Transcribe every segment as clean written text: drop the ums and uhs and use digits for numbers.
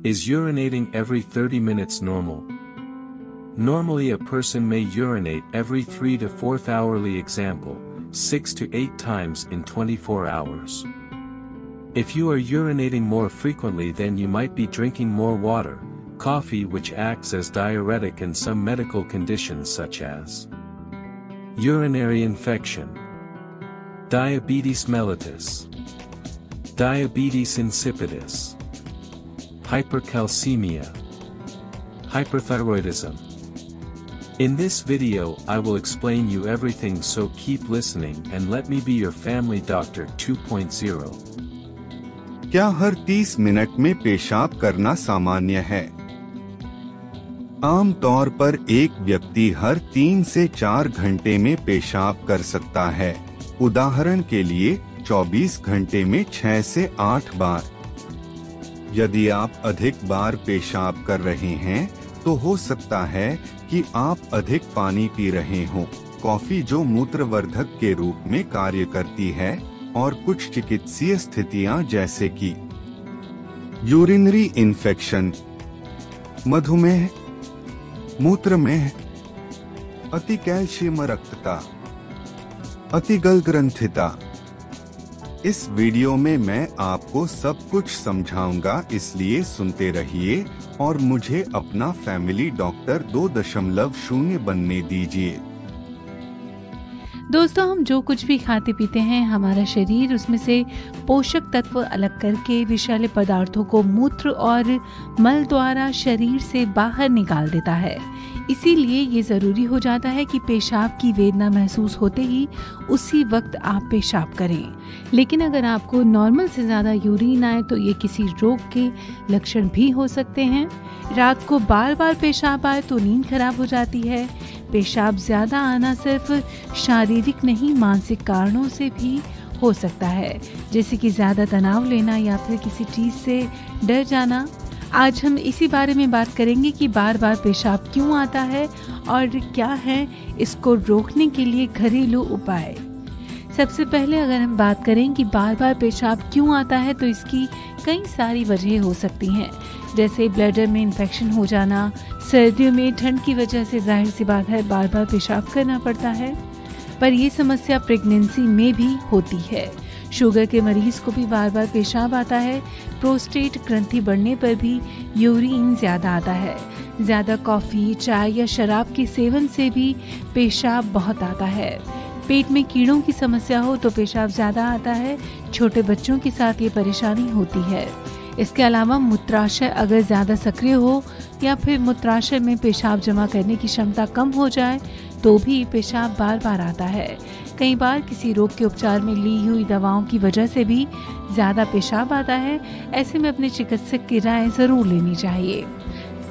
Is urinating every 30 minutes normal? Normally a person may urinate every 3 to 4 hourly, example, 6 to 8 times in 24 hours. If you are urinating more frequently, then you might be drinking more water, coffee, which acts as diuretic in some medical conditions such as urinary infection, diabetes mellitus, diabetes insipidus, hypercalcemia, hyperthyroidism. In this video I will explain you everything, so keep listening and let me be your family doctor 2.0. क्या हर 30 minute में पेशाब करना सामान्य है? आम तौर पर एक व्यक्ति हर 3 से 4 घंटे में पेशाब कर सकता है। उदाहरण के लिए 24 घंटे में 6 से 8 बार। यदि आप अधिक बार पेशाब कर रहे हैं तो हो सकता है कि आप अधिक पानी पी रहे हों। कॉफी, जो मूत्रवर्धक के रूप में कार्य करती है, और कुछ चिकित्सीय स्थितियां जैसे कि यूरिनरी इन्फेक्शन, मधुमेह, मूत्रमेह, अति कैल्शियम रक्तता, अतिगल ग्रंथिता। इस वीडियो में मैं आपको सब कुछ समझाऊंगा, इसलिए सुनते रहिए और मुझे अपना फैमिली डॉक्टर 2.0 बनने दीजिए। दोस्तों, हम जो कुछ भी खाते पीते हैं, हमारा शरीर उसमें से पोषक तत्व अलग करके विषैले पदार्थों को मूत्र और मल द्वारा शरीर से बाहर निकाल देता है। इसीलिए ये जरूरी हो जाता है कि पेशाब की वेदना महसूस होते ही उसी वक्त आप पेशाब करें। लेकिन अगर आपको नॉर्मल से ज्यादा यूरिन आए तो ये किसी रोग के लक्षण भी हो सकते हैं। रात को बार बार पेशाब आए तो नींद खराब हो जाती है। पेशाब ज्यादा आना सिर्फ शारीरिक नहीं, मानसिक कारणों से भी हो सकता है, जैसे कि ज्यादा तनाव लेना या फिर किसी चीज से डर जाना। आज हम इसी बारे में बात करेंगे कि बार बार पेशाब क्यों आता है और क्या है इसको रोकने के लिए घरेलू उपाय। सबसे पहले अगर हम बात करें कि बार बार पेशाब क्यों आता है, तो इसकी कई सारी वजह हो सकती हैं, जैसे ब्लैडर में इन्फेक्शन हो जाना, सर्दियों में ठंड की वजह से जाहिर सी बात है बार बार पेशाब करना पड़ता है, पर ये समस्या प्रेगनेंसी में भी होती है। शुगर के मरीज को भी बार बार पेशाब आता है। प्रोस्टेट ग्रंथि बढ़ने पर भी यूरिन ज्यादा आता है। ज्यादा कॉफी, चाय या शराब के सेवन से भी पेशाब बहुत आता है। पेट में कीड़ों की समस्या हो तो पेशाब ज्यादा आता है। छोटे बच्चों के साथ ये परेशानी होती है। इसके अलावा मूत्राशय अगर ज्यादा सक्रिय हो या फिर मूत्राशय में पेशाब जमा करने की क्षमता कम हो जाए तो भी पेशाब बार बार आता है। कई बार किसी रोग के उपचार में ली हुई दवाओं की वजह से भी ज्यादा पेशाब आता है। ऐसे में अपने चिकित्सक की राय जरूर लेनी चाहिए।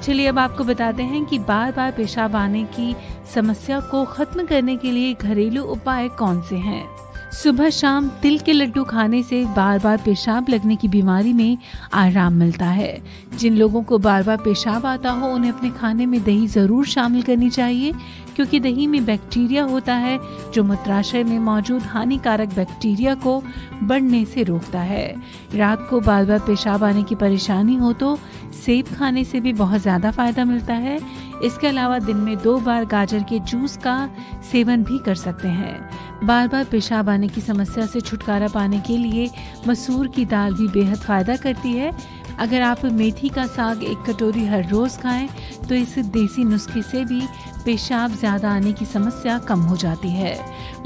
चलिए अब आपको बताते हैं कि बार बार पेशाब आने की समस्या को खत्म करने के लिए घरेलू उपाय कौन से हैं। सुबह शाम तिल के लड्डू खाने से बार बार पेशाब लगने की बीमारी में आराम मिलता है। जिन लोगों को बार बार पेशाब आता हो उन्हें अपने खाने में दही जरूर शामिल करनी चाहिए, क्योंकि दही में बैक्टीरिया होता है जो मूत्राशय में मौजूद हानिकारक बैक्टीरिया को बढ़ने से रोकता है। रात को बार बार पेशाब आने की परेशानी हो तो सेब खाने से भी बहुत ज्यादा फायदा मिलता है। इसके अलावा दिन में 2 बार गाजर के जूस का सेवन भी कर सकते हैं। बार बार पेशाब आने की समस्या से छुटकारा पाने के लिए मसूर की दाल भी बेहद फायदा करती है। अगर आप मेथी का साग 1 कटोरी हर रोज खाएं तो इस देसी नुस्खे से भी पेशाब ज्यादा आने की समस्या कम हो जाती है।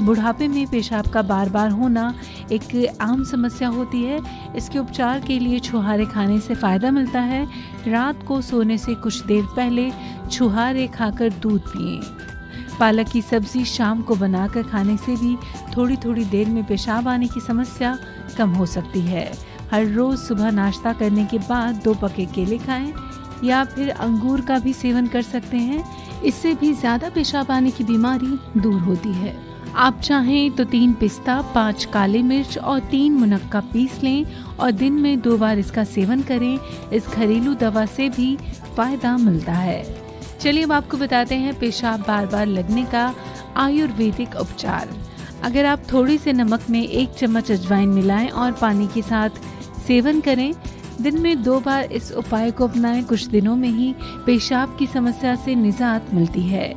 बुढ़ापे में पेशाब का बार बार होना एक आम समस्या होती है। इसके उपचार के लिए छुहारे खाने से फायदा मिलता है। रात को सोने से कुछ देर पहले छुहारे खाकर दूध पिएं। पालक की सब्जी शाम को बनाकर खाने से भी थोड़ी थोड़ी देर में पेशाब आने की समस्या कम हो सकती है। हर रोज सुबह नाश्ता करने के बाद 2 पके केले खाएं या फिर अंगूर का भी सेवन कर सकते हैं। इससे भी ज्यादा पेशाब आने की बीमारी दूर होती है। आप चाहें तो 3 पिस्ता, 5 काले मिर्च और 3 मुनक्का पीस लें और दिन में 2 बार इसका सेवन करें। इस घरेलू दवा से भी फायदा मिलता है। चलिए अब आपको बताते हैं पेशाब बार बार लगने का आयुर्वेदिक उपचार। अगर आप थोड़ी से नमक में 1 चम्मच अजवाइन मिलाएं और पानी के साथ सेवन करें, दिन में 2 बार इस उपाय को अपनाएं। कुछ दिनों में ही पेशाब की समस्या से निजात मिलती है।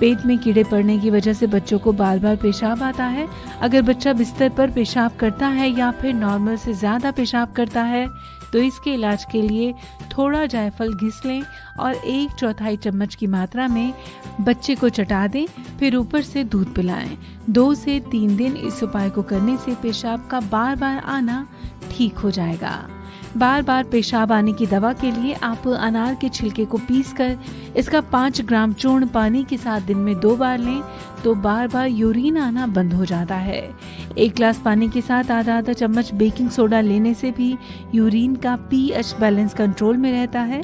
पेट में कीड़े पड़ने की वजह से बच्चों को बार बार पेशाब आता है। अगर बच्चा बिस्तर पर पेशाब करता है या फिर नॉर्मल से ज्यादा पेशाब करता है तो इसके इलाज के लिए थोड़ा जायफल घिस लें और 1/4 चम्मच की मात्रा में बच्चे को चटा दें, फिर ऊपर से दूध पिलाएं। 2 से 3 दिन इस उपाय को करने से पेशाब का बार बार आना ठीक हो जाएगा। बार बार पेशाब आने की दवा के लिए आप अनार के छिलके को पीसकर इसका 5 ग्राम चूर्ण पानी के साथ दिन में 2 बार लें तो बार बार यूरिन आना बंद हो जाता है। 1 गिलास पानी के साथ आधा चम्मच बेकिंग सोडा लेने से भी यूरिन का पीएच बैलेंस कंट्रोल में रहता है।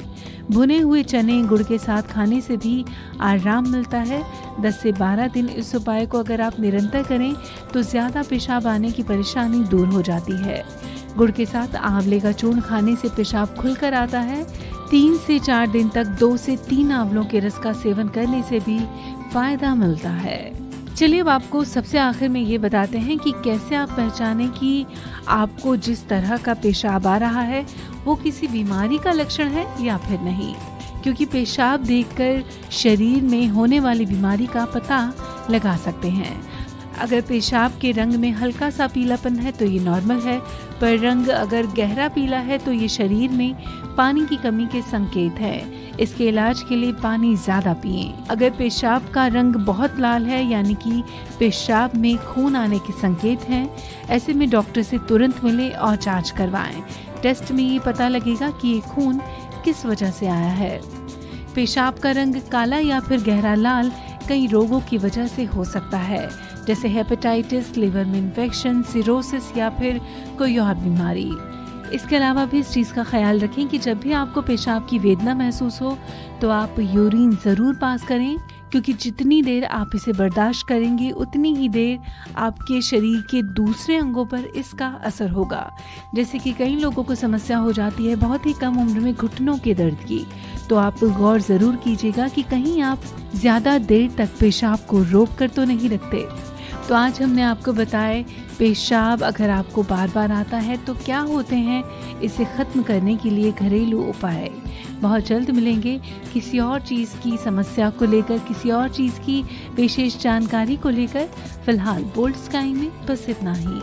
भुने हुए चने गुड़ के साथ खाने से भी आराम मिलता है। 10 से 12 दिन इस उपाय को अगर आप निरंतर करें तो ज्यादा पेशाब आने की परेशानी दूर हो जाती है। गुड़ के साथ आंवले का चूर्ण खाने से पेशाब खुलकर आता है। 3 से 4 दिन तक 2 से 3 आंवलों के रस का सेवन करने से भी फायदा मिलता है। चलिए अब आपको सबसे आखिर में ये बताते हैं कि कैसे आप पहचानें कि आपको जिस तरह का पेशाब आ रहा है वो किसी बीमारी का लक्षण है या फिर नहीं, क्योंकि पेशाब देखकर शरीर में होने वाली बीमारी का पता लगा सकते हैं। अगर पेशाब के रंग में हल्का सा पीलापन है तो ये नॉर्मल है, पर रंग अगर गहरा पीला है तो ये शरीर में पानी की कमी के संकेत है। इसके इलाज के लिए पानी ज्यादा पिएं। अगर पेशाब का रंग बहुत लाल है यानी कि पेशाब में खून आने के संकेत हैं, ऐसे में डॉक्टर से तुरंत मिलें और जांच करवाएं। टेस्ट में ये पता लगेगा कि ये खून किस वजह से आया है। पेशाब का रंग काला या फिर गहरा लाल कई रोगों की वजह से हो सकता है, जैसे हेपेटाइटिस, लिवर में इन्फेक्शन, सिरोसिस या फिर कोई और बीमारी। इसके अलावा भी इस चीज का ख्याल रखें कि जब भी आपको पेशाब की वेदना महसूस हो तो आप यूरिन जरूर पास करें, क्योंकि जितनी देर आप इसे बर्दाश्त करेंगे उतनी ही देर आपके शरीर के दूसरे अंगों पर इसका असर होगा। जैसे कि कई लोगों को समस्या हो जाती है बहुत ही कम उम्र में घुटनों के दर्द की, तो आप गौर जरूर कीजिएगा कि कहीं आप ज्यादा देर तक पेशाब को रोक कर तो नहीं रखते। तो आज हमने आपको बताया पेशाब अगर आपको बार बार आता है तो क्या होते हैं इसे खत्म करने के लिए घरेलू उपाय। बहुत जल्द मिलेंगे किसी और चीज की समस्या को लेकर, किसी और चीज की विशेष जानकारी को लेकर। फिलहाल बोल्ड स्काई में बस इतना ही।